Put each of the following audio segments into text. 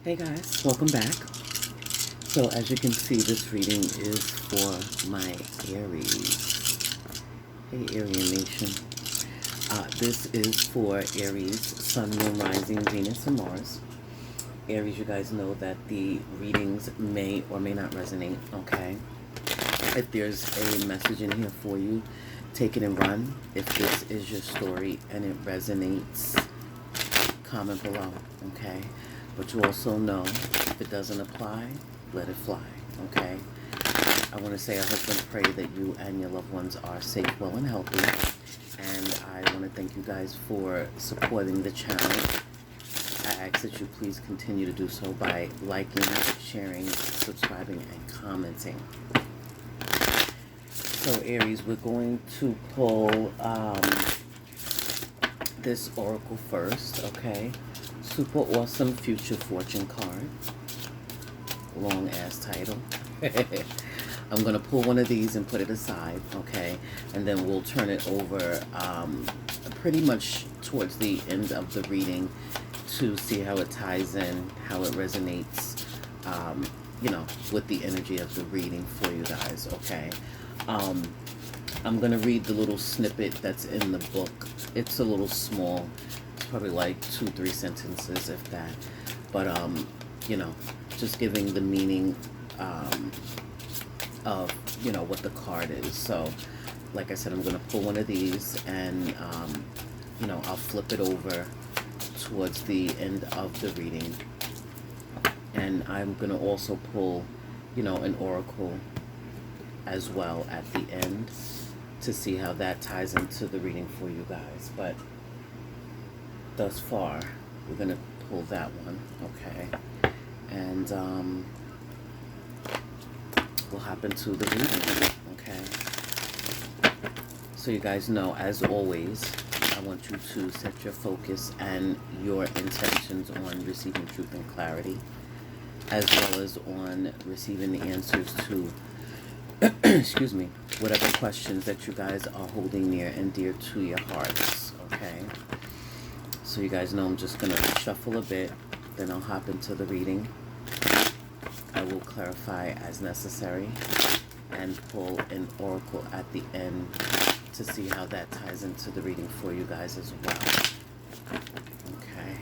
Hey guys, welcome back. So as you can see, this reading is for my Aries. Hey Aryan Nation. This is for Aries, Sun, Moon, Rising, Venus, and Mars. Aries, you guys know that the readings may or may not resonate, okay? If there's a message in here for you, take it and run. If this is your story and it resonates, comment below, okay? But you also know, if it doesn't apply, let it fly, okay? I want to say I hope and pray that you and your loved ones are safe, well, and healthy. And I want to thank you guys for supporting the channel. I ask that you please continue to do so by liking, sharing, subscribing, and commenting. So Aries, we're going to pull this oracle first, okay? Super awesome future fortune card. Long ass title. I'm gonna pull one of these and put it aside, okay? And then we'll turn it over pretty much towards the end of the reading to see how it ties in, how it resonates, you know, with the energy of the reading for you guys, okay? I'm gonna read the little snippet that's in the book. It's a little small. It's probably like 2-3 sentences, if that. But you know, just giving the meaning of, you know, what the card is. So like I said, I'm gonna pull one of these and you know, I'll flip it over towards the end of the reading, and I'm gonna also pull, you know, an oracle as well at the end to see how that ties into the reading for you guys. But thus far, we're gonna pull that one, okay? And we'll hop into the reading, okay? So you guys know, as always, I want you to set your focus and your intentions on receiving truth and clarity, as well as on receiving the answers to excuse me, whatever questions that you guys are holding near and dear to your hearts, okay? So you guys know I'm just going to shuffle a bit, then I'll hop into the reading. I will clarify as necessary and pull an oracle at the end to see how that ties into the reading for you guys as well. Okay.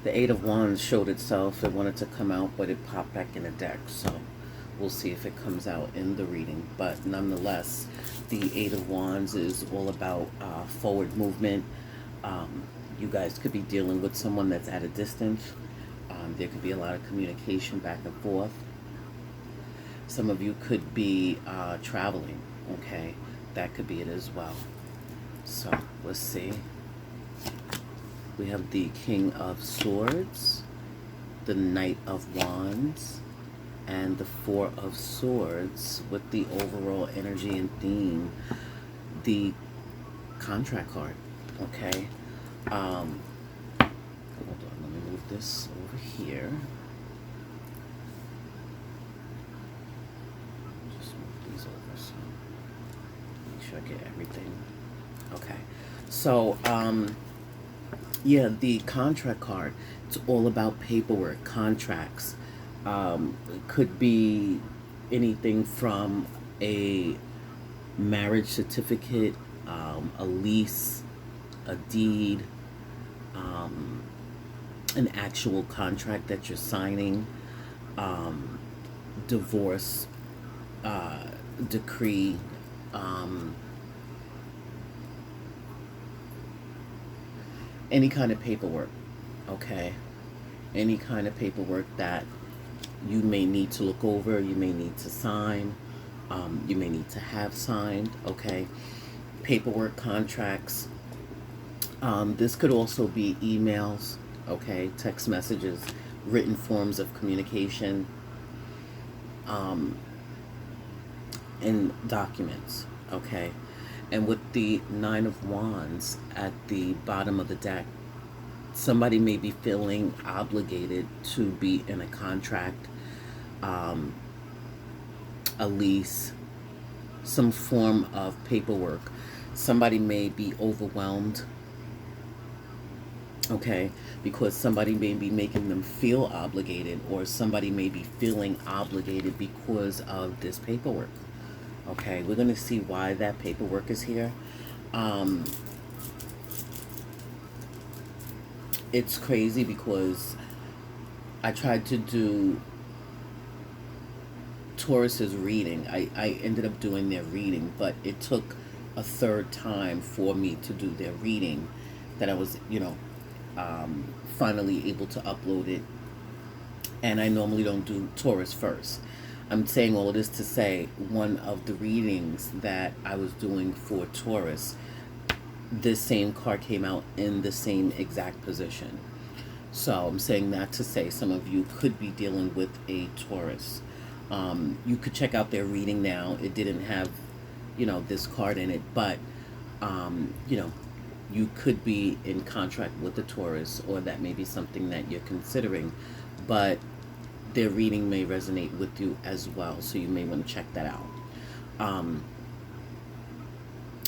The Eight of Wands showed itself. It wanted to come out, but it popped back in the deck. So we'll see if it comes out in the reading. But nonetheless, the Eight of Wands is all about forward movement. You guys could be dealing with someone that's at a distance. There could be a lot of communication back and forth. Some of you could be traveling, okay? That could be it as well. So let's see. We have the King of Swords, the Knight of Wands, and the Four of Swords with the overall energy and theme, the contract card. Okay. Hold on, let me move this over here. Just move these over so make sure I get everything. Okay. So, yeah, the contract card, it's all about paperwork, contracts. It could be anything from a marriage certificate, a lease, a deed, an actual contract that you're signing, divorce, decree, any kind of paperwork, okay? Any kind of paperwork that you may need to look over, you may need to sign, you may need to have signed, okay? Paperwork, contracts. This could also be emails, okay? Text messages, written forms of communication, and documents, okay? And with the Nine of Wands at the bottom of the deck, somebody may be feeling obligated to be in a contract, a lease, some form of paperwork. Somebody may be overwhelmed, okay, because somebody may be making them feel obligated, or somebody may be feeling obligated because of this paperwork. Okay, we're going to see why that paperwork is here. It's crazy because I tried to do Taurus's reading. I ended up doing their reading, but it took a third time for me to do their reading that I was, finally able to upload it. And I normally don't do Taurus first. I'm saying all of this to say one of the readings that I was doing for Taurus, this same card came out in the same exact position. So I'm saying that to say some of you could be dealing with a Taurus. You could check out their reading now. It didn't have, this card in it, but, you could be in contract with a Taurus, or that may be something that you're considering, but their reading may resonate with you as well, so you may want to check that out.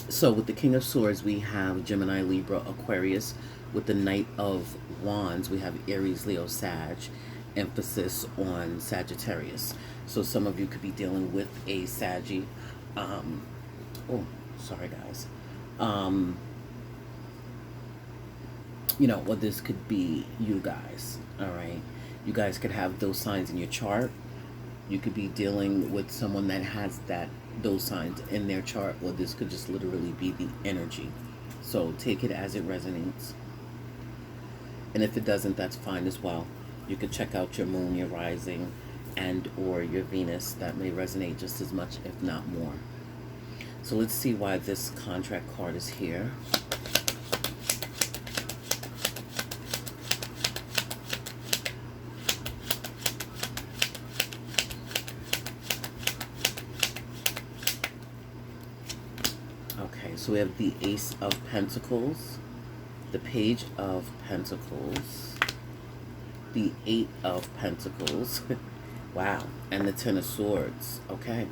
So with the King of Swords, we have Gemini, Libra, Aquarius. With the Knight of Wands, we have Aries, Leo, Sag. Emphasis on Sagittarius. So some of you could be dealing with a Saggy. Oh, sorry guys. Or this could be you guys. All right. You guys could have those signs in your chart. You could be dealing with someone that has those signs in their chart, or this could just literally be the energy. So take it as it resonates. And if it doesn't, that's fine as well. You could check out your moon, your rising, and or your Venus. That may resonate just as much, if not more. So let's see why this contract card is here. Okay, so we have the Ace of Pentacles, the Page of Pentacles, the Eight of Pentacles, wow, and the Ten of Swords. Okay.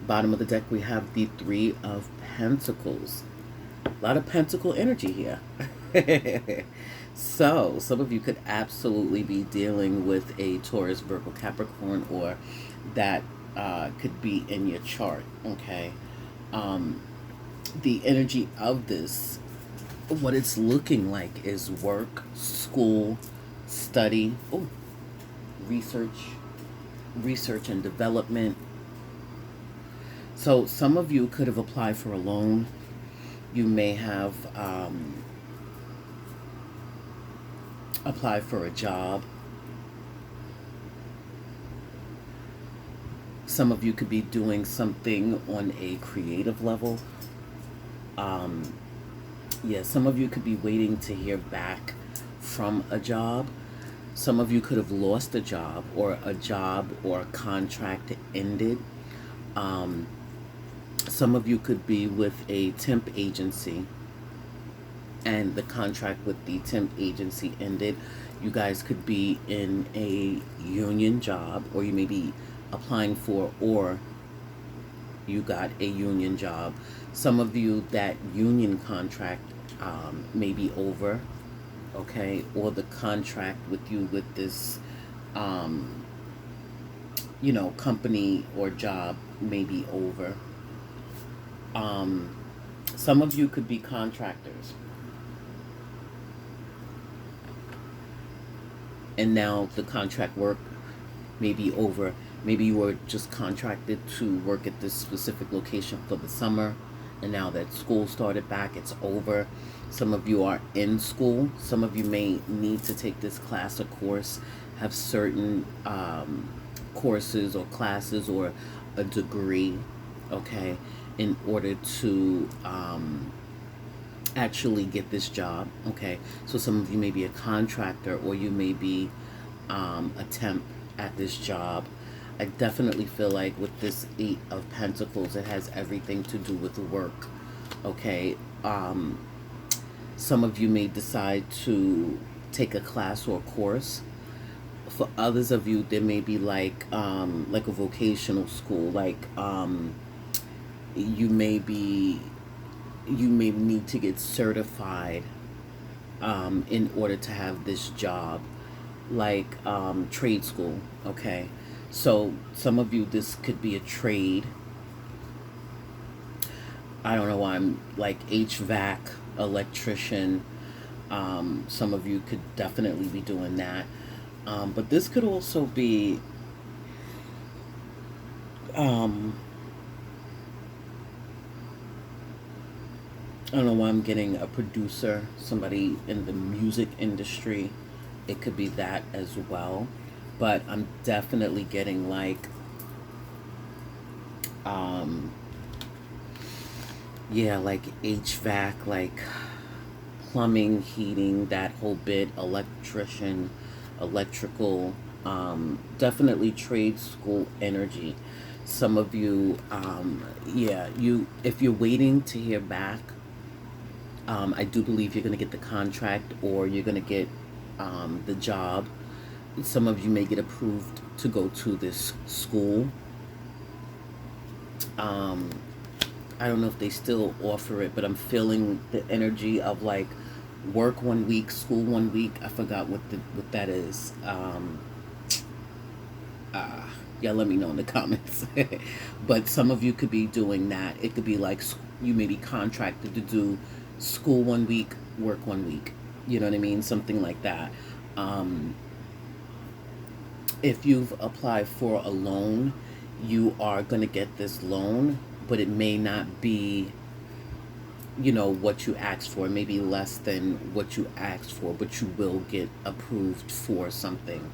Bottom of the deck, we have the Three of Pentacles. A lot of pentacle energy here. So, some of you could absolutely be dealing with a Taurus, Virgo, Capricorn, or that could be in your chart, okay? The energy of this, what it's looking like is work, school, study, research and development. So some of you could have applied for a loan. You may have applied for a job. Some of you could be doing something on a creative level. Yeah, some of you could be waiting to hear back from a job. Some of you could have lost a job or a contract ended. Some of you could be with a temp agency and the contract with the temp agency ended. You guys could be in a union job, or you may be applying for, or you got a union job. Some of you, that union contract may be over, okay, or the contract with you with this company or job may be over. Some of you could be contractors, and now the contract work may be over. Maybe you were just contracted to work at this specific location for the summer, and now that school started back, it's over. Some of you are in school. Some of you may need to take this class or course, have certain courses or classes or a degree, okay, in order to actually get this job, okay? So some of you may be a contractor, or you may be a temp at this job. I definitely feel like with this Eight of Pentacles, it has everything to do with work, okay? Some of you may decide to take a class or a course. For others of you, there may be like a vocational school, like you may need to get certified in order to have this job, like trade school, okay? So some of you, this could be a trade. I don't know why I'm like HVAC, electrician. Some of you could definitely be doing that. But this could also be I don't know why I'm getting a producer, somebody in the music industry. It could be that as well. But I'm definitely getting like, like HVAC, like plumbing, heating, that whole bit, electrician, electrical, definitely trade school energy. Some of you, if you're waiting to hear back, I do believe you're going to get the contract, or you're going to get the job. Some of you may get approved to go to this school. I don't know if they still offer it, but I'm feeling the energy of like work 1 week, school 1 week. I forgot what that is. Yeah, let me know in the comments. But some of you could be doing that. It could be like you may be contracted to do school 1 week, work 1 week. You know what I mean? Something like that. If you've applied for a loan, you are going to get this loan, but it may not be, what you asked for. It may be less than what you asked for, but you will get approved for something.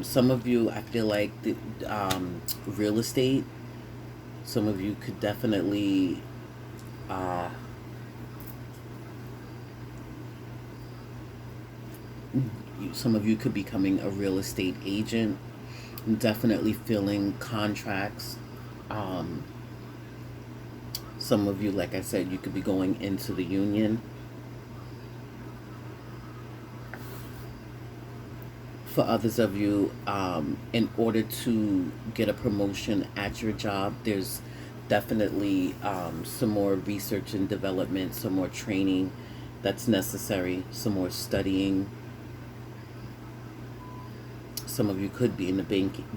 Some of you, I feel like the real estate, some of you could definitely some of you could be becoming a real estate agent. I'm definitely feeling contracts. Some of you, like I said, you could be going into the union. For others of you, in order to get a promotion at your job, there's definitely some more research and development, some more training that's necessary, some more studying. Some of you could be in the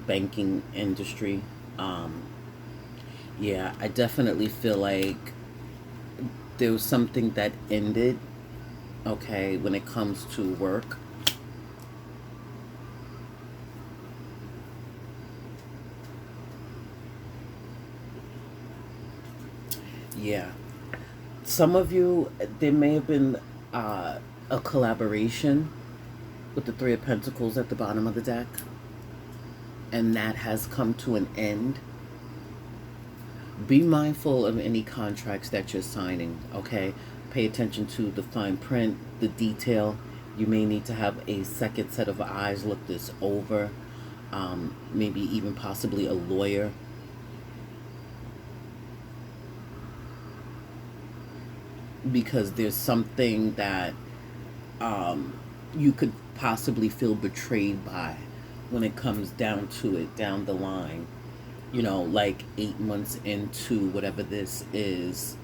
banking industry. I definitely feel like there was something that ended, okay, when it comes to work. Yeah. Some of you, there may have been a collaboration with the Three of Pentacles at the bottom of the deck, and that has come to an end. Be mindful of any contracts that you're signing, okay? Pay attention to the fine print, the detail. You may need to have a second set of eyes look this over. Maybe even possibly a lawyer. Because there's something that you could possibly feel betrayed by when it comes down to it down the line. You know, like 8 months into whatever this is,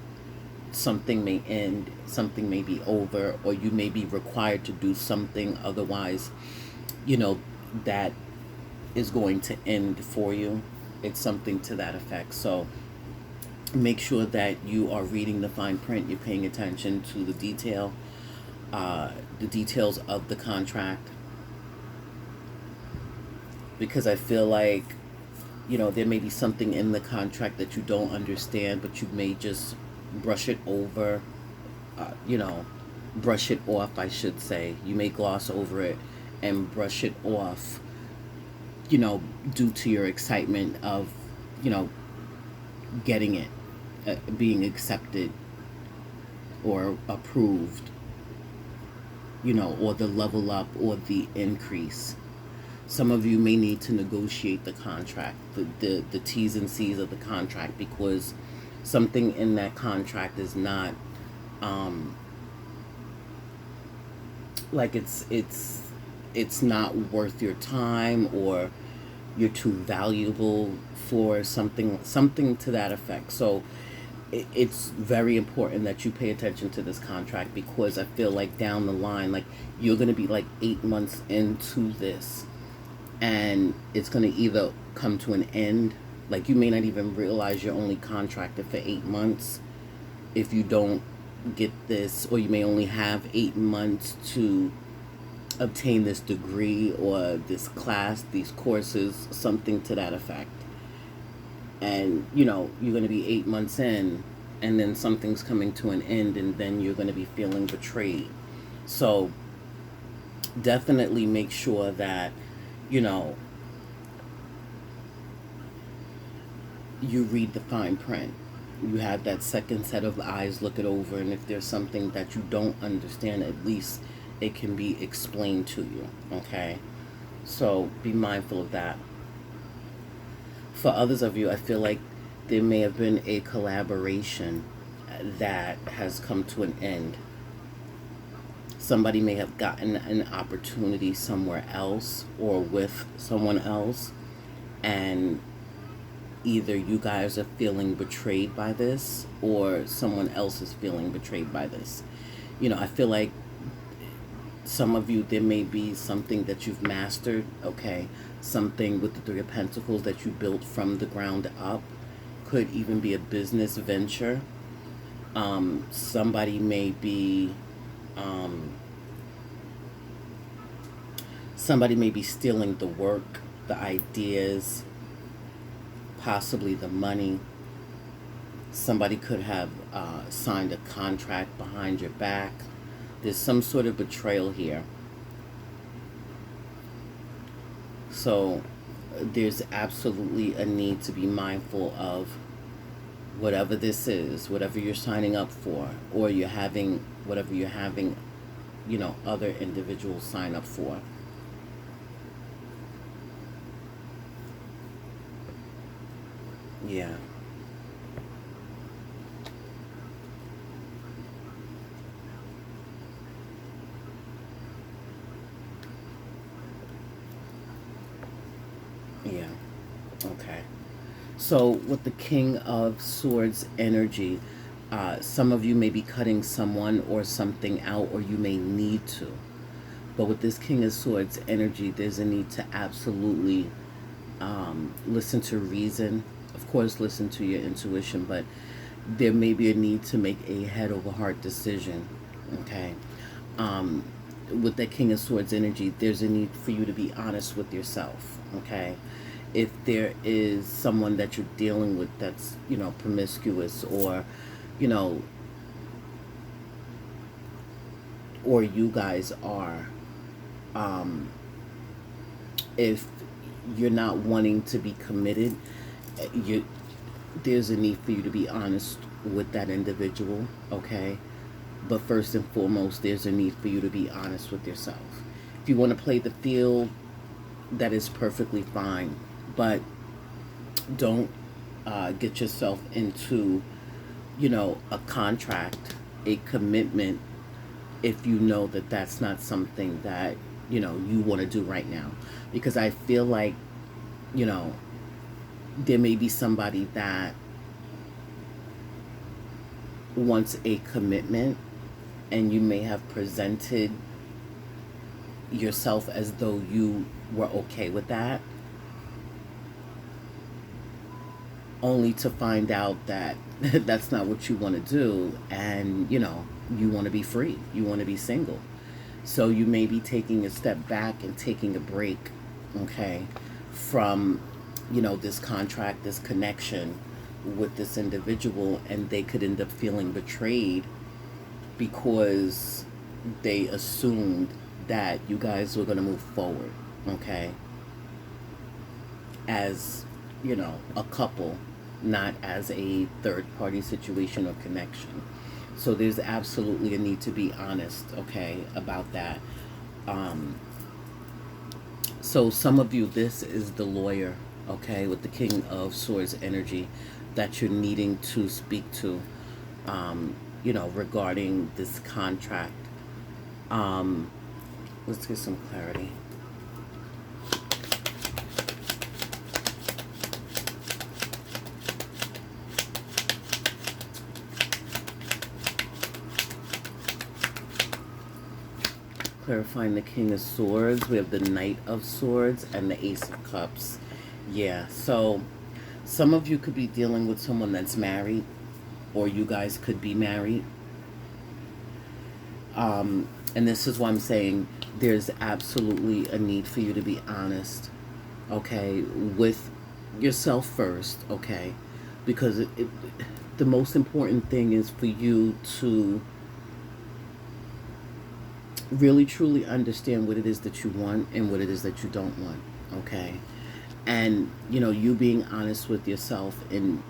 something may end, something may be over, or you may be required to do something otherwise, you know, that is going to end for you. It's something to that effect. So make sure that you are reading the fine print, you're paying attention to the details of the contract. Because I feel like, you know, there may be something in the contract that you don't understand, but you may just brush it over, you know, brush it off, I should say. You may gloss over it and brush it off, you know, due to your excitement of, you know, getting it, being accepted or approved, you know, or the level up or the increase. Some of you may need to negotiate the contract, the T's and C's of the contract, because something in that contract is not like it's not worth your time, or you're too valuable for something to that effect. So it's very important that you pay attention to this contract, because I feel like down the line, like you're going to be like 8 months into this, and it's going to either come to an end, like you may not even realize you're only contracted for 8 months if you don't get this, or you may only have 8 months to obtain this degree or this class, these courses, something to that effect. And you know, you're going to be 8 months in, and then something's coming to an end, and then you're going to be feeling betrayed. So definitely make sure that, you know, you read the fine print. You have that second set of eyes look it over, and if there's something that you don't understand, at least it can be explained to you, okay? So be mindful of that. For others of you, I feel like there may have been a collaboration that has come to an end. Somebody may have gotten an opportunity somewhere else or with someone else, and either you guys are feeling betrayed by this, or someone else is feeling betrayed by this. You know, I feel like some of you, there may be something that you've mastered, okay? Something with the Three of Pentacles that you built from the ground up. Could even be a business venture. Somebody may be stealing the work, the ideas, possibly the money. Somebody could have signed a contract behind your back. There's some sort of betrayal here. So there's absolutely a need to be mindful of whatever this is, whatever you're signing up for, or you're having, whatever you're having, you know, other individuals sign up for. Yeah. Yeah. Okay. So with the King of Swords energy, some of you may be cutting someone or something out, or you may need to. But with this King of Swords energy, there's a need to absolutely listen to reason. Of course, listen to your intuition, but there may be a need to make a head over heart decision. Okay. With that King of Swords energy, there's a need for you to be honest with yourself. Okay. If there is someone that you're dealing with that's, you know, promiscuous, or, you know, or you guys are, if you're not wanting to be committed, there's a need for you to be honest with that individual, okay? But first and foremost, there's a need for you to be honest with yourself. If you want to play the field, that is perfectly fine. But don't get yourself into, a contract, a commitment, if you know that that's not something that, you want to do right now. Because I feel like, you know, there may be somebody that wants a commitment, and you may have presented yourself as though you were okay with that, only to find out that that's not what you want to do, and you want to be free, you want to be single. So you may be taking a step back and taking a break, okay, from this contract, this connection with this individual, and they could end up feeling betrayed because they assumed that you guys were going to move forward, okay, as a couple, not as a third party situation or connection. So there's absolutely a need to be honest, okay, about that. um so some of you, this is the lawyer, okay, with the King of Swords energy, that you're needing to speak to, regarding this contract. um let's get some clarity. Clarifying the King of Swords, we have the Knight of Swords and the Ace of Cups. Yeah, so some of you could be dealing with someone that's married, or you guys could be married. And this is why I'm saying there's absolutely a need for you to be honest, okay, with yourself first, okay, because the most important thing is for you to really truly understand what it is that you want and what it is that you don't want, okay? And you being honest with yourself in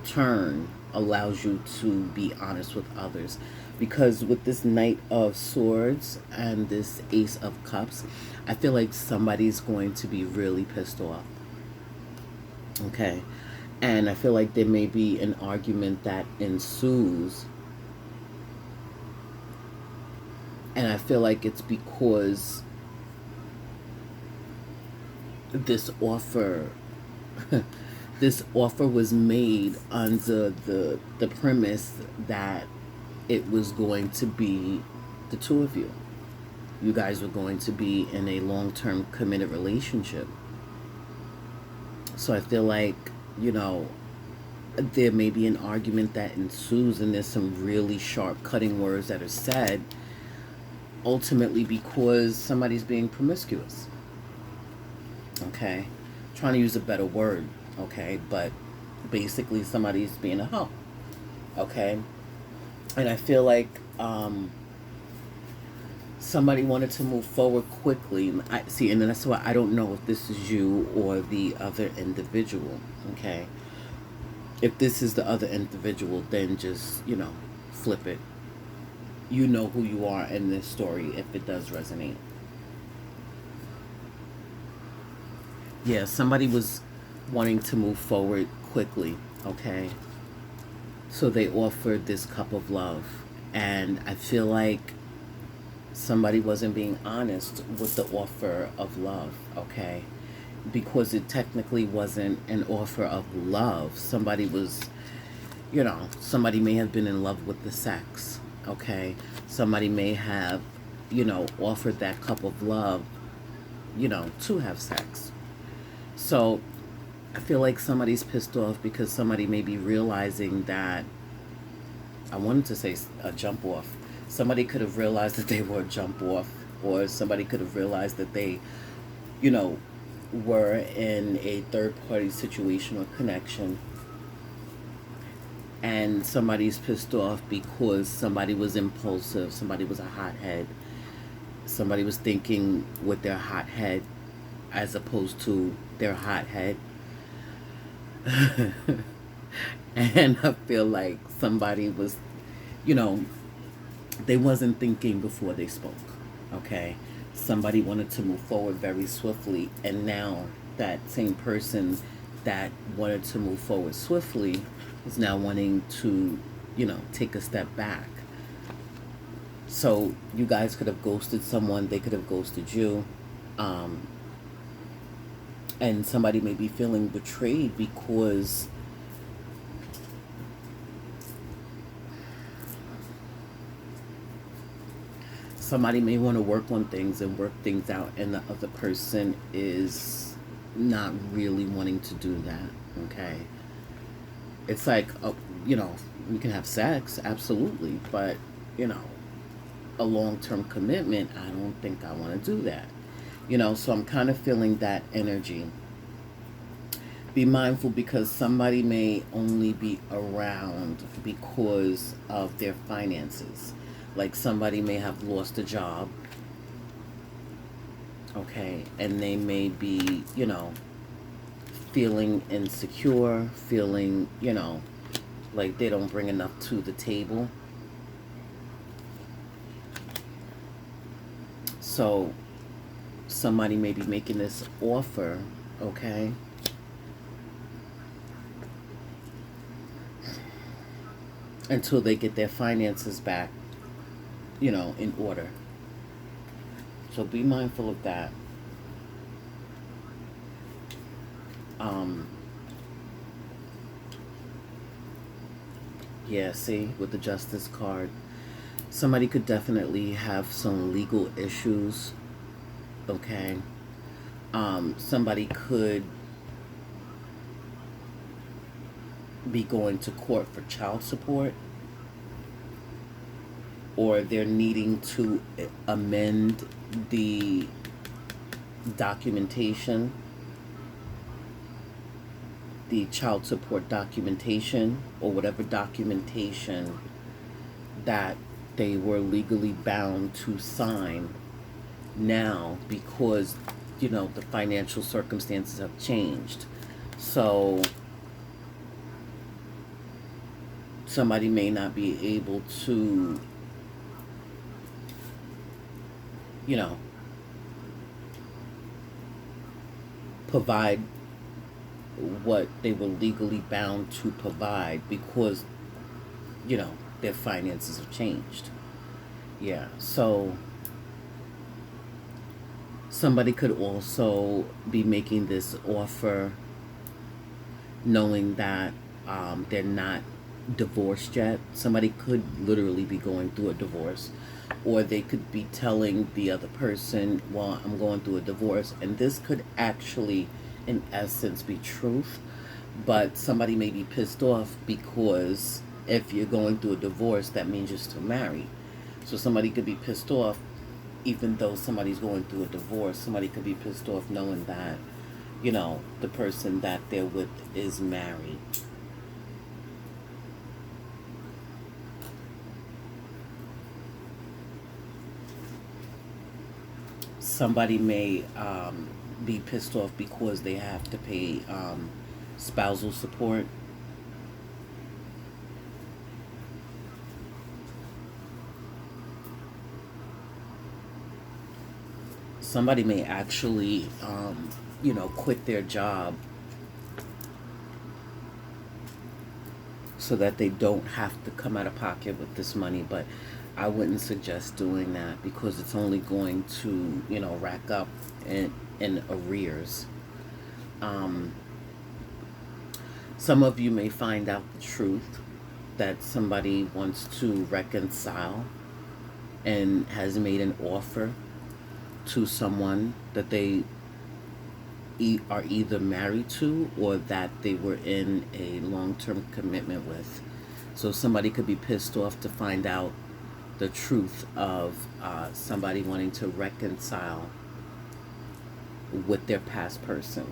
turn allows you to be honest with others, because with this Knight of Swords and this Ace of Cups, I feel like somebody's going to be really pissed off, okay? And I feel like there may be an argument that ensues, and I feel like it's because this offer this offer was made under the premise that it was going to be the two of you. You guys were going to be in a long-term committed relationship. So I feel like, there may be an argument that ensues, and there's some really sharp cutting words that are said, ultimately because somebody's being promiscuous, okay, trying to use a better word, okay, but basically somebody's being a hoe, okay. And I feel like somebody wanted to move forward quickly. I see, and that's why I don't know if this is you or the other individual, okay. If this is the other individual, then just flip it. You know who you are in this story if it does resonate. Yeah, somebody was wanting to move forward quickly, okay? So they offered this cup of love. And I feel like somebody wasn't being honest with the offer of love, okay? Because it technically wasn't an offer of love. Somebody was, somebody may have been in love with the sex, okay? Somebody may have, offered that cup of love, to have sex. So I feel like somebody's pissed off because somebody may be realizing that, I wanted to say a jump off. Somebody could have realized that they were a jump off, or somebody could have realized that they, were in a third party situation or connection, and somebody's pissed off because somebody was impulsive, somebody was a hothead, somebody was thinking with their hot head as opposed to their hot head. And I feel like somebody was, they wasn't thinking before they spoke. Okay, somebody wanted to move forward very swiftly, and now that same person that wanted to move forward swiftly is now wanting to, take a step back. So you guys could have ghosted someone, they could have ghosted you, um, and somebody may be feeling betrayed because somebody may want to work on things and work things out, and the other person is not really wanting to do that. Okay, it's like, we can have sex, absolutely, but you know a long-term commitment, I don't think I want to do that. So I'm kind of feeling that energy. Be mindful because somebody may only be around because of their finances. Like somebody may have lost a job, okay, and they may be, feeling insecure, feeling, like they don't bring enough to the table. So somebody may be making this offer, okay, until they get their finances back, in order. So be mindful of that. Yeah, see, with the Justice card, somebody could definitely have some legal issues, okay? Somebody could be going to court for child support, or they're needing to amend the documentation, the child support documentation, or whatever documentation that they were legally bound to sign now, because the financial circumstances have changed. So somebody may not be able to provide what they were legally bound to provide because their finances have changed. Yeah, so somebody could also be making this offer knowing that they're not divorced yet. Somebody could literally be going through a divorce, or they could be telling the other person, well, I'm going through a divorce, and this could actually in essence be truth, but somebody may be pissed off because if you're going through a divorce, that means you're still married. So somebody could be pissed off even though somebody's going through a divorce. Somebody could be pissed off knowing that the person that they're with is married. Somebody may be pissed off because they have to pay spousal support. Somebody may actually, quit their job so that they don't have to come out of pocket with this money, but I wouldn't suggest doing that because it's only going to, rack up in arrears. Some of you may find out the truth that somebody wants to reconcile and has made an offer to someone that they are either married to or that they were in a long-term commitment with. So somebody could be pissed off to find out the truth of somebody wanting to reconcile with their past person.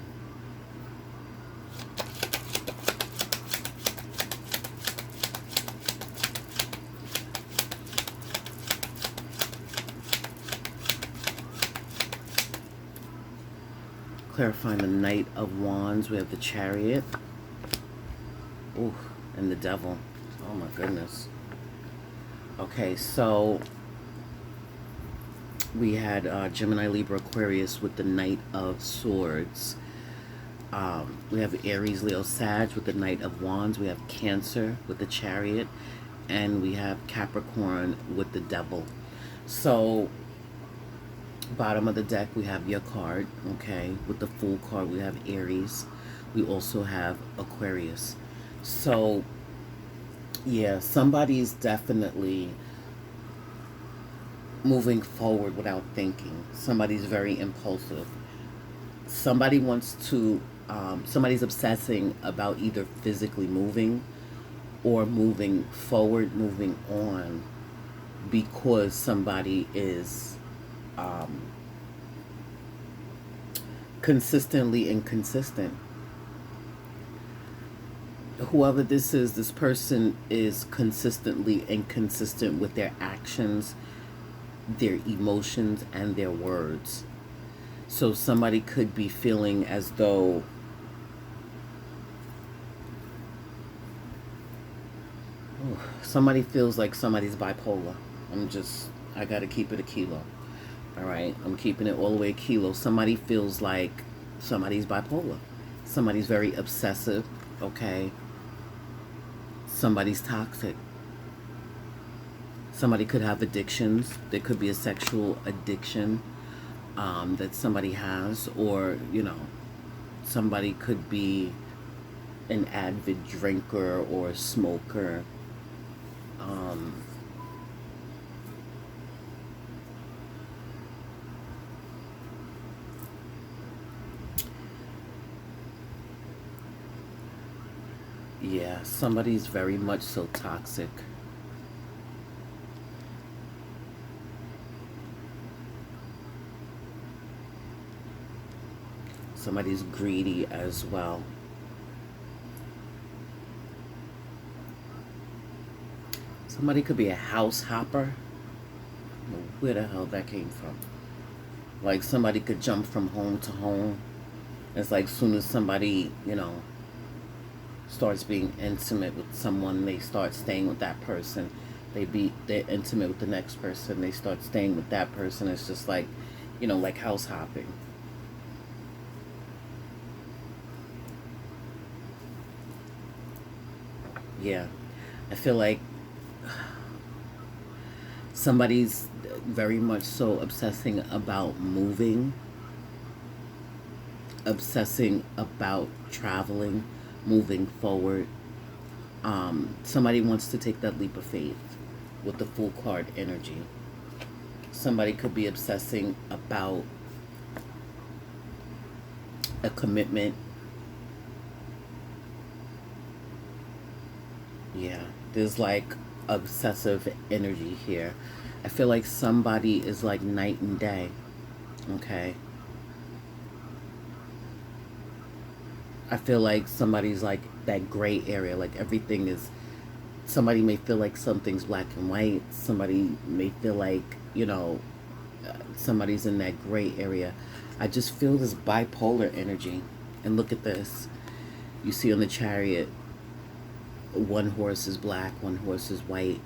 Clarifying the Knight of Wands, we have the Chariot. Ooh, and the Devil. Oh my goodness. Okay, so we had Gemini, Libra, Aquarius with the Knight of Swords. We have Aries, Leo, Sag with the Knight of Wands. We have Cancer with the Chariot. And we have Capricorn with the Devil. So, bottom of the deck, we have your card, okay? With the Fool card, we have Aries. We also have Aquarius. So, yeah, somebody's definitely moving forward without thinking. Somebody's very impulsive. Somebody wants to, somebody's obsessing about either physically moving or moving forward, moving on, because somebody is consistently inconsistent. Whoever this person is consistently inconsistent with their actions, their emotions, and their words. So somebody could be feeling as though somebody feels like somebody's bipolar. I gotta keep it a kilo. All right, I'm keeping it all the way a kilo. Somebody feels like somebody's bipolar. Somebody's very obsessive, okay? Somebody's toxic. Somebody could have addictions. There could be a sexual addiction that somebody has, or, somebody could be an avid drinker or smoker. Yeah, somebody's very much so toxic. Somebody's greedy as well. Somebody could be a house hopper. I don't know where the hell that came from. Like somebody could jump from home to home. It's like soon as somebody, starts being intimate with someone, they start staying with that person. They're intimate with the next person, they start staying with that person. It's just like, like house hopping. Yeah. I feel like somebody's very much so obsessing about moving, obsessing about traveling, moving forward. Somebody wants to take that leap of faith with the Fool card energy. Somebody could be obsessing about a commitment. Yeah, there's like obsessive energy here. I feel like somebody is like night and day. Okay. I feel like somebody's like that gray area. Like everything is, somebody may feel like something's black and white. Somebody may feel like, somebody's in that gray area. I just feel this bipolar energy. And look at this. You see on the Chariot, one horse is black, one horse is white.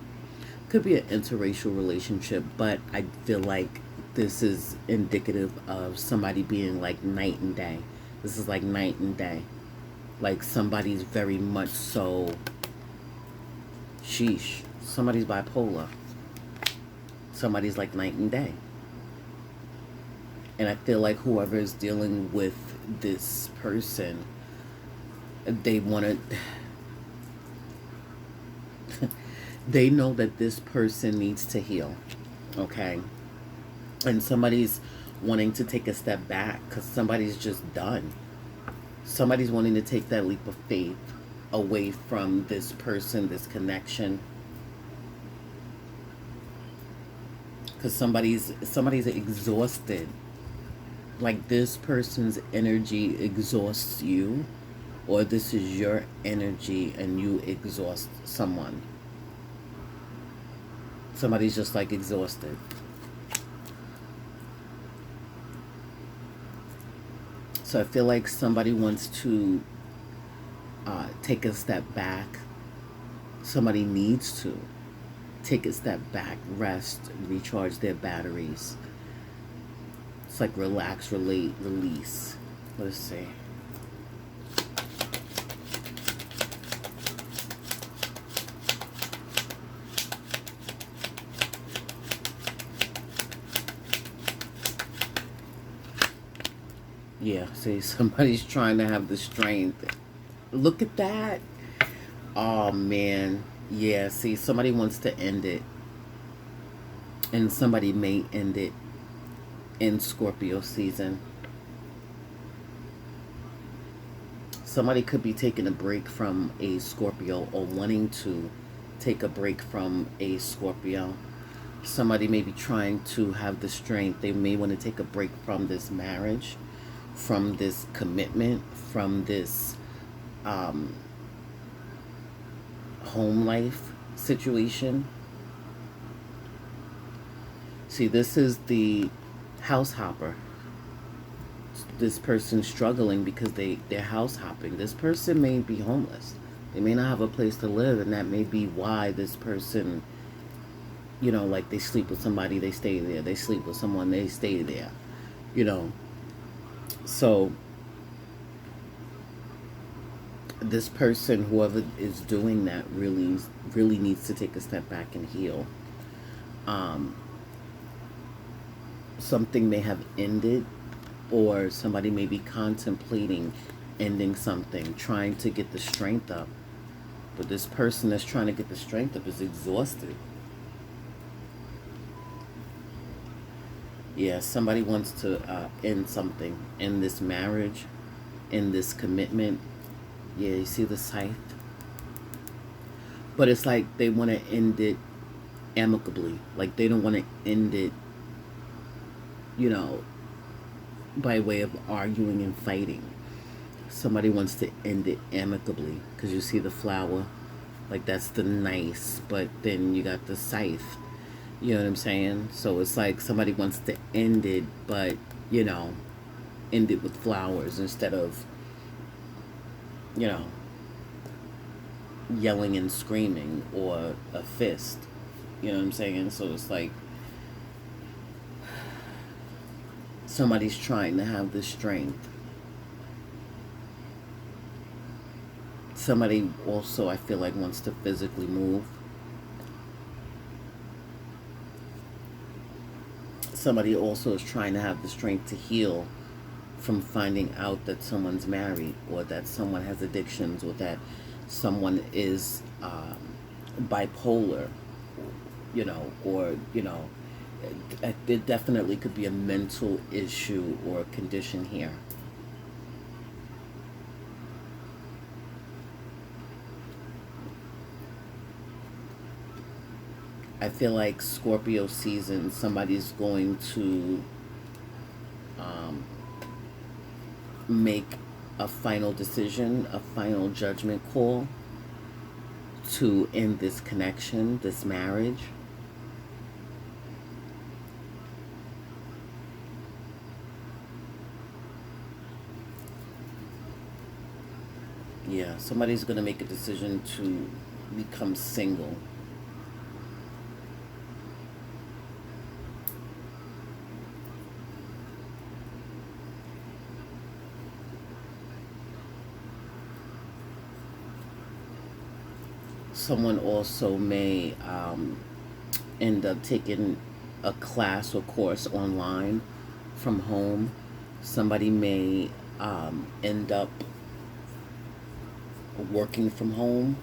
Could be an interracial relationship, but I feel like this is indicative of somebody being like night and day. This is like night and day. Like somebody's very much so, sheesh, somebody's bipolar. Somebody's like night and day. And I feel like whoever is dealing with this person, they want to, they know that this person needs to heal, okay? And somebody's wanting to take a step back because somebody's just done. Somebody's wanting to take that leap of faith away from this person, this connection. Because somebody's exhausted. Like this person's energy exhausts you, or this is your energy and you exhaust someone. Somebody's just like exhausted. So I feel like somebody wants to take a step back. Somebody needs to take a step back, rest, recharge their batteries. It's like relax, relate, release. Let's see. Yeah, see, somebody's trying to have the strength. Look at that. Oh, man. Yeah, see, somebody wants to end it. And somebody may end it in Scorpio season. Somebody could be taking a break from a Scorpio or wanting to take a break from a Scorpio. Somebody may be trying to have the strength. They may want to take a break from this marriage, from this commitment, from this home life situation. See, this is the house hopper. This person struggling because they're house hopping. This person may be homeless. They may not have a place to live, and that may be why this person, you know, like they sleep with somebody, they stay there. They sleep with someone, they stay there. You know. So this person, whoever is doing that, really needs to take a step back and heal. Something may have ended, or somebody may be contemplating ending something, trying to get the strength up. But this person that's trying to get the strength up is exhausted. Yeah, somebody wants to end something, end this marriage, end this commitment. Yeah, you see the scythe? But it's like they want to end it amicably. Like they don't want to end it, you know, by way of arguing and fighting. Somebody wants to end it amicably, because you see the flower, like that's the nice, but then you got the scythe. You know what I'm saying? So it's like somebody wants to end it, but, you know, end it with flowers instead of, you know, yelling and screaming or a fist. You know what I'm saying? So it's like somebody's trying to have the strength. Somebody also, I feel like, wants to physically move. Somebody also is trying to have the strength to heal from finding out that someone's married, or that someone has addictions, or that someone is bipolar, you know, or, you know, there definitely could be a mental issue or a condition here. I feel like Scorpio season, somebody's going to make a final decision, a final judgment call to end this connection, this marriage. Yeah, somebody's going to make a decision to become single. Someone also may end up taking a class or course online from home. Somebody may end up working from home.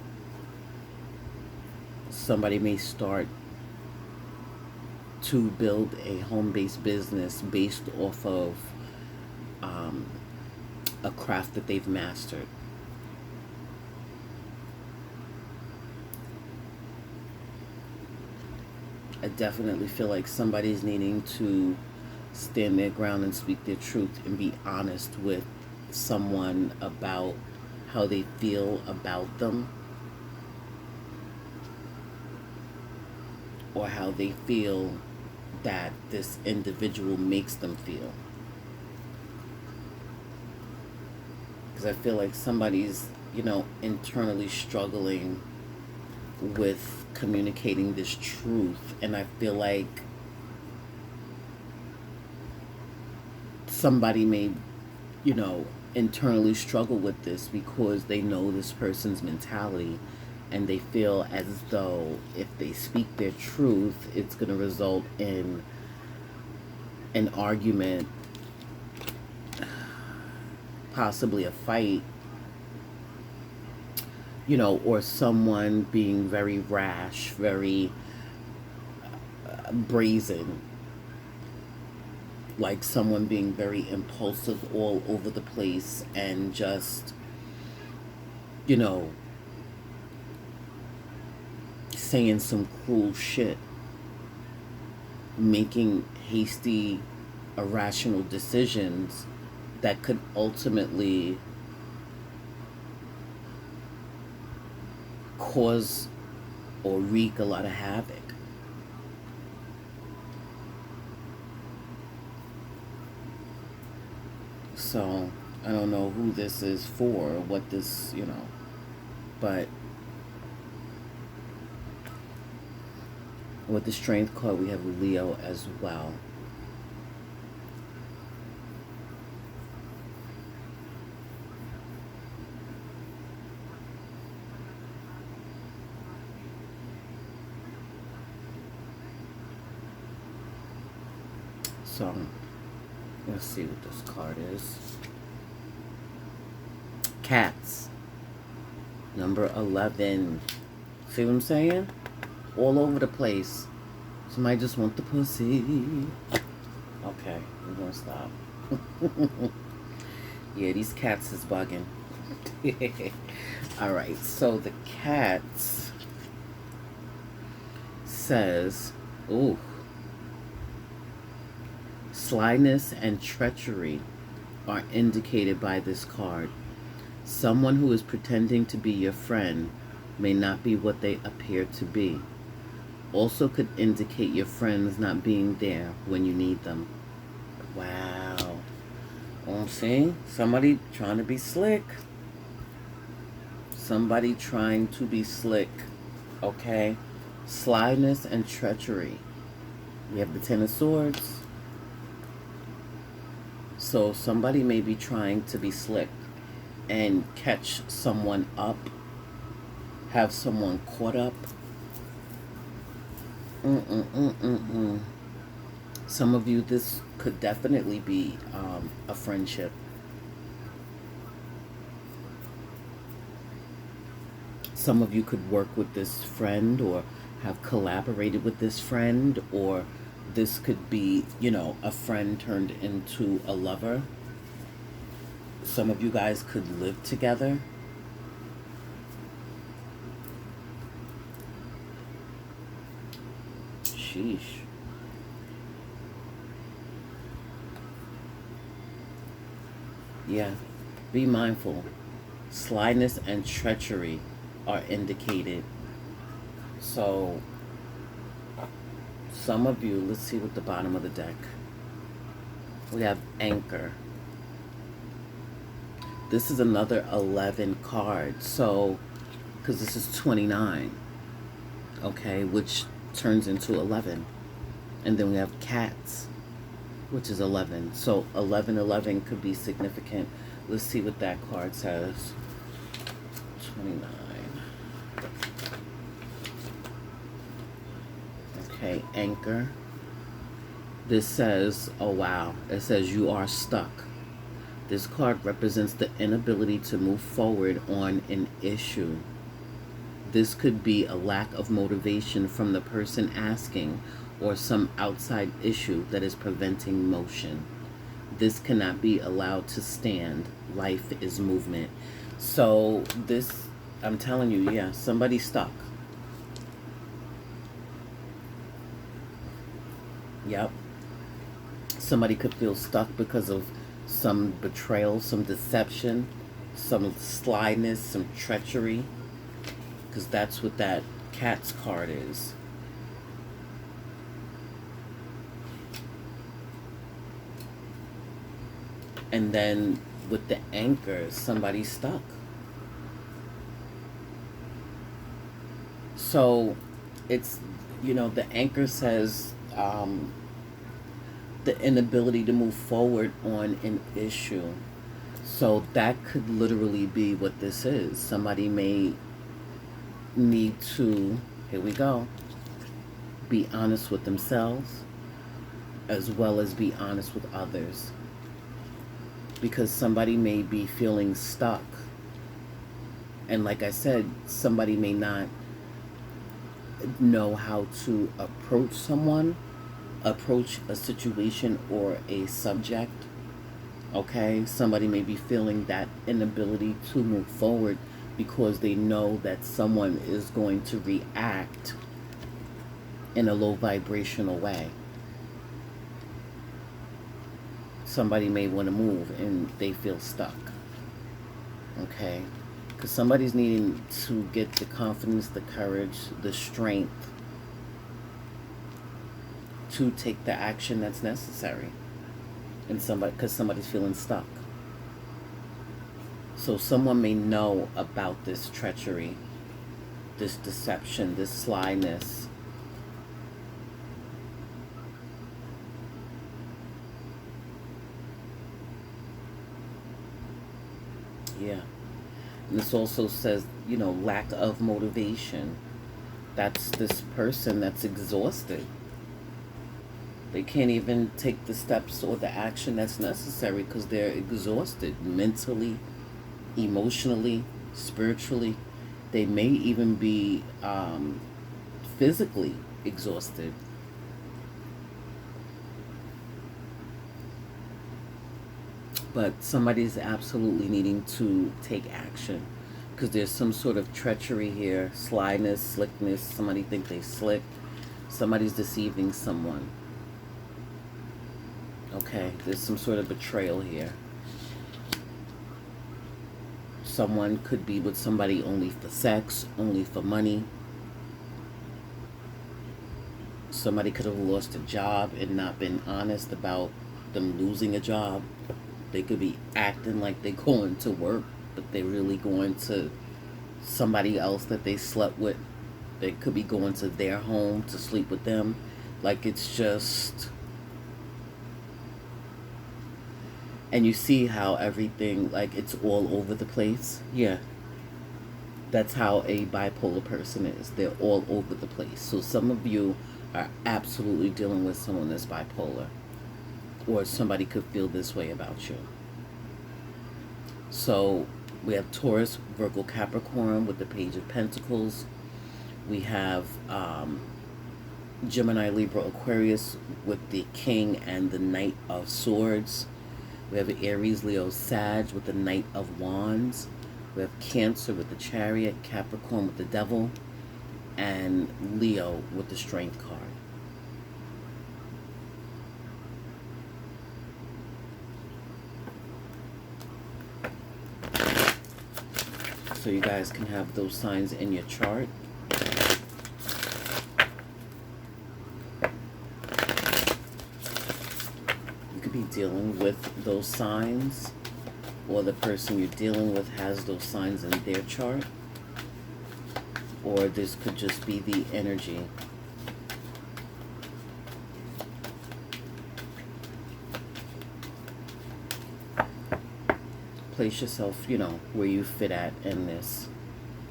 Somebody may start to build a home-based business based off of a craft that they've mastered. I definitely feel like somebody's needing to stand their ground and speak their truth and be honest with someone about how they feel about them, or how they feel that this individual makes them feel. Because I feel like somebody's, you know, internally struggling with communicating this truth, and I feel like somebody may, internally struggle with this because they know this person's mentality, and they feel as though if they speak their truth, it's going to result in an argument, possibly a fight, or someone being very rash, very brazen, like someone being very impulsive all over the place and just, saying some cruel shit, making hasty, irrational decisions that could ultimately cause or wreak a lot of havoc. So, I don't know who this is for, what this, but with the Strength card, we have Leo as well. So, let's see what this card is. Cats. Number 11. See what I'm saying? All over the place. Somebody just want the pussy. Okay, we're gonna stop. Yeah, these cats is bugging. Alright, so the cats says, ooh, slyness and treachery are indicated by this card. Someone who is pretending to be your friend may not be what they appear to be. Also could indicate your friends not being there when you need them. Wow. Oh, see? Somebody trying to be slick. Somebody trying to be slick. Okay? Slyness and treachery. We have the Ten of Swords. So somebody may be trying to be slick and catch someone up, have someone caught up. Some of you, this could definitely be a friendship. Some of you could work with this friend or have collaborated with this friend, or this could be, a friend turned into a lover. Some of you guys could live together. Sheesh. Yeah, be mindful. Slyness and treachery are indicated. So, some of you, let's see what the bottom of the deck. We have Anchor. This is another 11 card. So, because this is 29, okay, which turns into 11. And then we have Cats, which is 11. So 11 could be significant. Let's see what that card says. 29. Okay, Anchor. This says, oh wow, it says you are stuck. This card represents the inability to move forward on an issue. This could be a lack of motivation from the person asking, or some outside issue that is preventing motion. This cannot be allowed to stand. Life is movement. So this, I'm telling you, yeah, somebody's stuck. Yep. Somebody could feel stuck because of some betrayal, some deception, some slyness, some treachery. Because that's what that Cat's card is. And then with the Anchor, somebody's stuck. So it's, the anchor says the inability to move forward on an issue. So that could literally be what this is. Somebody may need to, here we go, be honest with themselves as well as be honest with others. Because somebody may be feeling stuck. And like I said, somebody may not know how to approach a situation or a subject. Okay, somebody may be feeling that inability to move forward because they know that someone is going to react in a low vibrational way. Somebody may want to move and they feel stuck. Okay, because somebody's needing to get the confidence, the courage, the strength to take the action that's necessary. And because somebody's feeling stuck. So someone may know about this treachery, this deception, this slyness. Yeah. And this also says, lack of motivation. That's this person that's exhausted. They can't even take the steps or the action that's necessary because they're exhausted mentally, emotionally, spiritually. They may even be physically exhausted. But somebody's absolutely needing to take action because there's some sort of treachery here, slyness, slickness. Somebody think they slick. Somebody's deceiving someone. Okay, there's some sort of betrayal here. Someone could be with somebody only for sex, only for money. Somebody could have lost a job and not been honest about them losing a job. They could be acting like they're going to work, but they're really going to somebody else that they slept with. They could be going to their home to sleep with them. Like it's just... And you see how everything, like, it's all over the place. Yeah. That's how a bipolar person is. They're all over the place. So some of you are absolutely dealing with someone that's bipolar. Or somebody could feel this way about you. So we have Taurus, Virgo, Capricorn with the Page of Pentacles. We have Gemini, Libra, Aquarius with the King and the Knight of Swords. We have Aries, Leo, Sag with the Knight of Wands. We have Cancer with the Chariot, Capricorn with the Devil, and Leo with the Strength card. So you guys can have those signs in your chart. Be dealing with those signs, or the person you're dealing with has those signs in their chart, or this could just be the energy. Place yourself, where you fit at in this,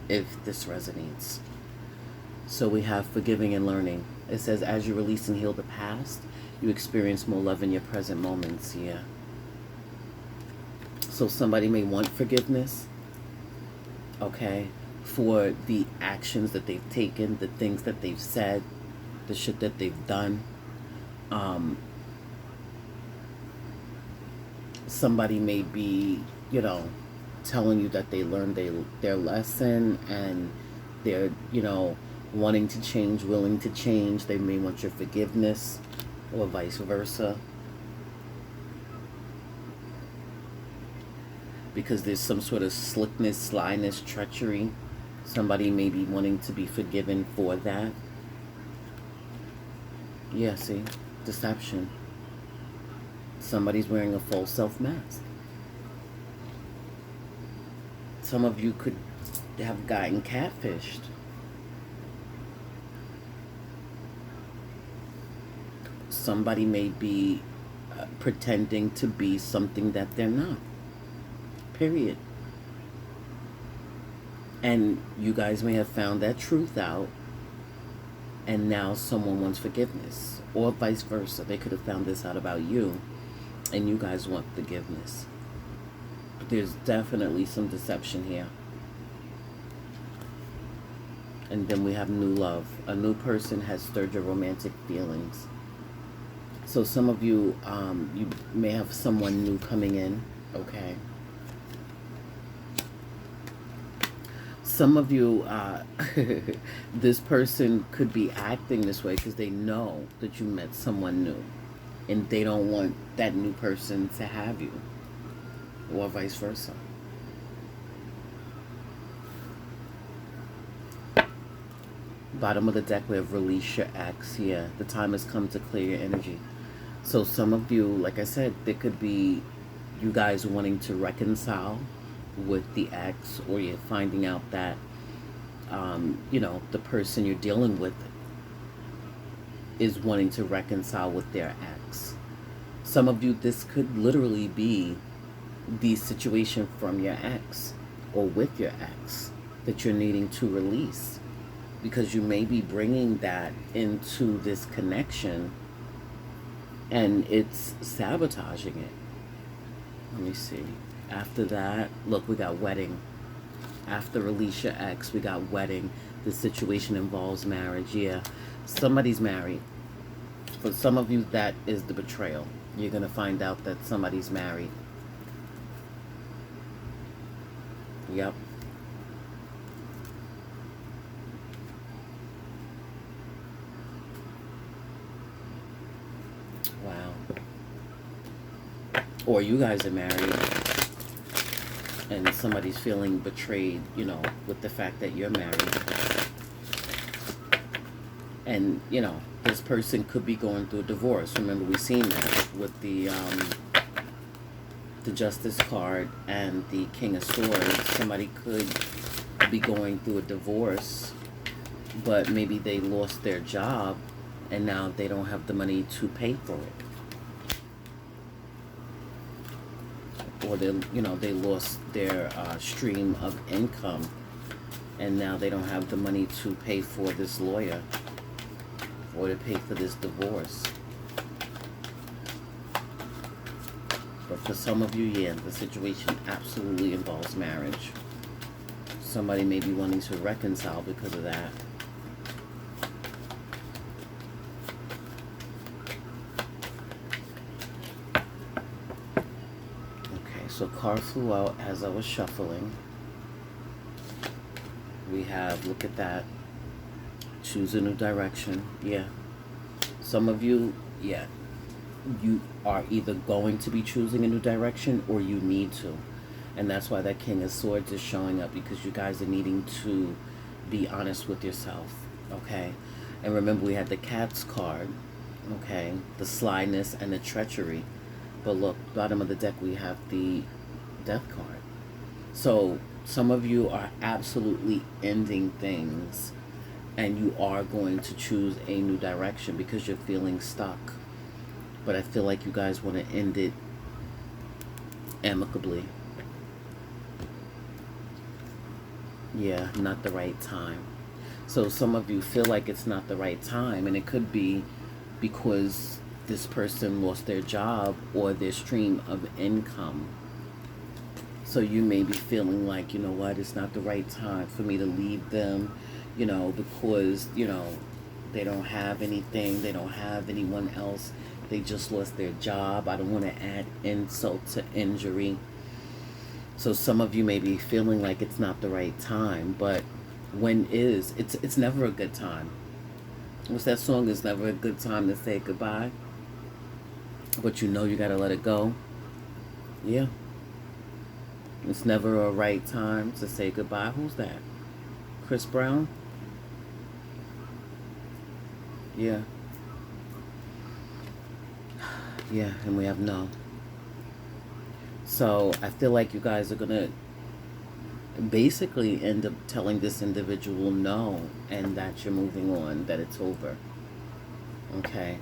if this resonates. So we have forgiving and learning. It says, as you release and heal the past, you experience more love in your present moments. Yeah. So somebody may want forgiveness, okay, for the actions that they've taken, the things that they've said, the shit that they've done. Somebody may be, telling you that they learned their lesson and they're, wanting to change, willing to change. They may want your forgiveness, or vice versa. Because there's some sort of slickness, slyness, treachery. Somebody may be wanting to be forgiven for that. Yeah, see? Deception. Somebody's wearing a false self-mask. Some of you could have gotten catfished. somebody may be pretending to be something that they're not. Period. And you guys may have found that truth out, and now someone wants forgiveness. Or vice versa. They could have found this out about you, and you guys want forgiveness. But there's definitely some deception here. And then we have new love. A new person has stirred your romantic feelings. So some of you, you may have someone new coming in, okay? Some of you, this person could be acting this way because they know that you met someone new. And they don't want that new person to have you. Or vice versa. Bottom of the deck, we have release your ex here. The time has come to clear your energy. So some of you, like I said, there could be you guys wanting to reconcile with the ex, or you're finding out that, you know, the person you're dealing with is wanting to reconcile with their ex. Some of you, this could literally be the situation from your ex or with your ex that you're needing to release, because you may be bringing that into this connection and it's sabotaging it. Let me see. After that, look, we got wedding. After release your ex, we got wedding. The situation involves marriage. Yeah, somebody's married. For some of you, that is the betrayal. You're going to find out that somebody's married. Yep. Wow. Or you guys are married and somebody's feeling betrayed, you know, with the fact that you're married. And, you know, this person could be going through a divorce. Remember, we've seen that with the Justice card and the King of Swords. Somebody could be going through a divorce, but maybe they lost their job and now they don't have the money to pay for it. Or they, you know, they lost their stream of income, and now they don't have the money to pay for this lawyer or to pay for this divorce. But for some of you, yeah, the situation absolutely involves marriage. Somebody may be wanting to reconcile because of that. So card flew out as I was shuffling. We have, look at that, choose a new direction. Yeah. Some of you, yeah, you are either going to be choosing a new direction or you need to. And that's why that King of Swords is showing up, because you guys are needing to be honest with yourself, okay? And remember, we had the Cat's card, okay? The slyness and the treachery. But look, bottom of the deck, we have the Death card. So some of you are absolutely ending things, and you are going to choose a new direction because you're feeling stuck. But I feel like you guys want to end it amicably. Yeah, not the right time. So some of you feel like it's not the right time, and it could be because this person lost their job or their stream of income. So you may be feeling like, you know what, it's not the right time for me to leave them, you know, because, you know, they don't have anything, they don't have anyone else, they just lost their job. I don't want to add insult to injury. So some of you may be feeling like it's not the right time, but when is, it's never a good time. What's that song? It's never a good time to say goodbye. But you know you gotta let it go. Yeah. It's never a right time to say goodbye. Who's that? Chris Brown? Yeah. Yeah, and we have no. So I feel like you guys are gonna basically end up telling this individual no, and that you're moving on, that it's over. Okay.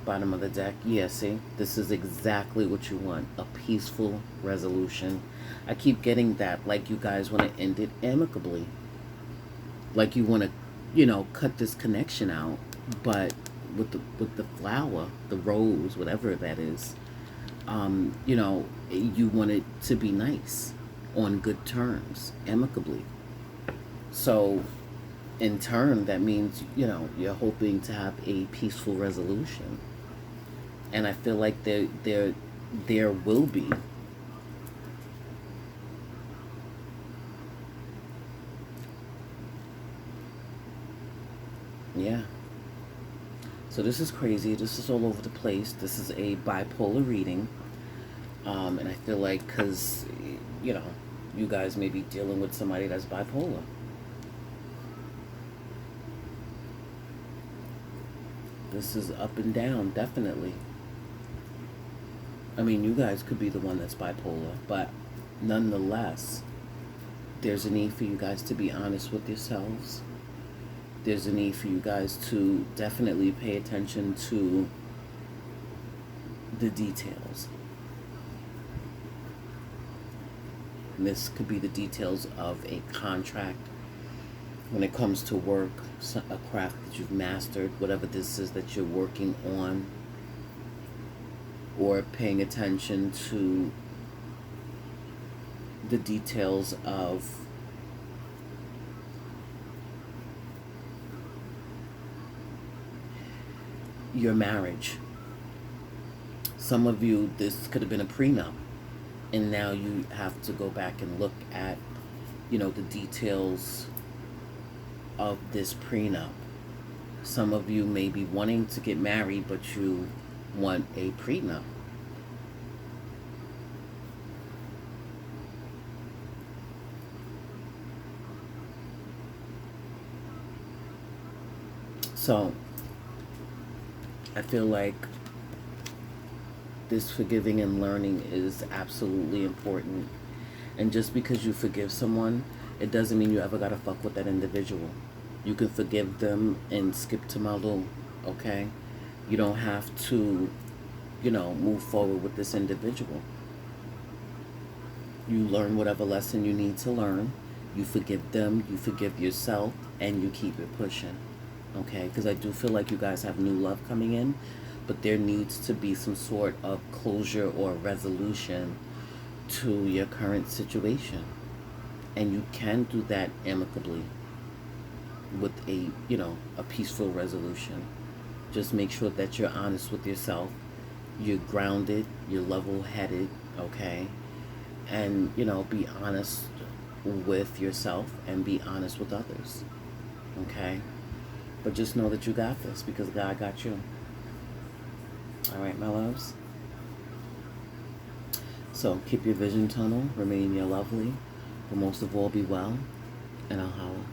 Bottom of the deck. Yeah, see? This is exactly what you want. A peaceful resolution. I keep getting that. Like you guys want to end it amicably. Like you want to, cut this connection out. But with the flower, the rose, whatever that is, you want it to be nice, on good terms, amicably. So in turn, that means, you're hoping to have a peaceful resolution. And I feel like there will be. Yeah. So this is crazy. This is all over the place. This is a bipolar reading. And I feel like because, you guys may be dealing with somebody that's bipolar. This is up and down, definitely. I mean, you guys could be the one that's bipolar, but nonetheless, there's a need for you guys to be honest with yourselves. There's a need for you guys to definitely pay attention to the details. And this could be the details of a contract when it comes to work, a craft that you've mastered, whatever this is that you're working on, or paying attention to the details of your marriage. Some of you, this could have been a prenup, and now you have to go back and look at, the details of this prenup. Some of you may be wanting to get married, but you want a prenup. So I feel like this forgiving and learning is absolutely important. And just because you forgive someone, it doesn't mean you ever gotta fuck with that individual. You can forgive them and skip to Malu, okay? You don't have to, move forward with this individual. You learn whatever lesson you need to learn. You forgive them, you forgive yourself, and you keep it pushing, okay? Because I do feel like you guys have new love coming in, but there needs to be some sort of closure or resolution to your current situation. And you can do that amicably with a peaceful resolution. Just make sure that you're honest with yourself, you're grounded, you're level-headed, okay? And, be honest with yourself and be honest with others, okay? But just know that you got this because God got you. All right, my loves? So keep your vision tunnel, remain your lovely, but most of all, be well, and I'll holla.